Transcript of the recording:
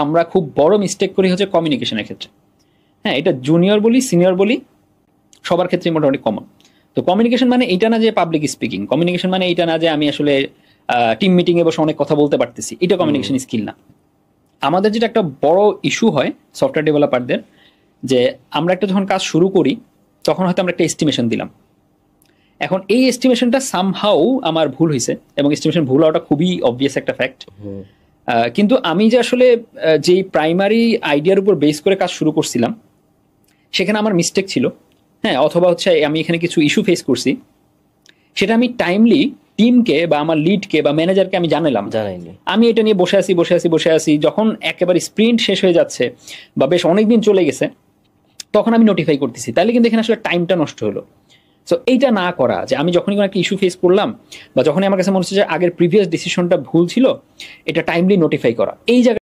আমরা খুব বড় মিস্টেক করি হচ্ছে কমিউনিকেশনের ক্ষেত্রে। হ্যাঁ, এটা জুনিয়র বলি সিনিয়র বলি সবার ক্ষেত্রে মোটামুটি কমন। তো কমিউনিকেশন মানে এইটা না যে পাবলিক স্পিকিং, কমিউনিকেশন মানে এইটা না যে আমি আসলে টিম মিটিং এ বসে অনেক কথা বলতে পারতেছি, এটা কমিউনিকেশন স্কিল না। আমাদের যেটা একটা বড় ইস্যু হয় সফটওয়্যার ডেভেলপারদের, যে আমরা একটা যখন কাজ শুরু করি তখন হয়তো আমরা একটা এস্টিমেশন দিলাম। এখন এই এস্টিমেশনটা সামহাউ আমার ভুল হয়েছে, এবং এস্টিমেশন ভুল হওয়াটা খুবই অবভিয়াস একটা ফ্যাক্ট। কিন্তু আমি যে আসলে যেই প্রাইমারি আইডিয়ার উপর বেস করে কাজ শুরু করছিলাম সেখানে আমার মিস্টেক ছিল। হ্যাঁ, অথবা হচ্ছে আমি এখানে কিছু ইস্যু ফেস করছি, সেটা আমি টাইমলি টিমকে বা আমার লিডকে বা ম্যানেজারকে আমি জানাইনি। আমি এটা নিয়ে বসে আছি যখন একেবারে স্প্রিন্ট শেষ হয়ে যাচ্ছে বা বেশ অনেকদিন চলে গেছে তখন আমি নোটিফাই করতেছি, তাহলে কিন্তু এখানে আসলে টাইমটা নষ্ট হলো। সো এইটা না করা, যে আমি যখনই কোনো একটা ইস্যু ফেস করলাম বা যখনই আমার কাছে মনে হচ্ছে যে আগের প্রিভিয়াস ডিসিশনটা ভুল ছিল, এটা টাইমলি নোটিফাই করা, এই জায়গায়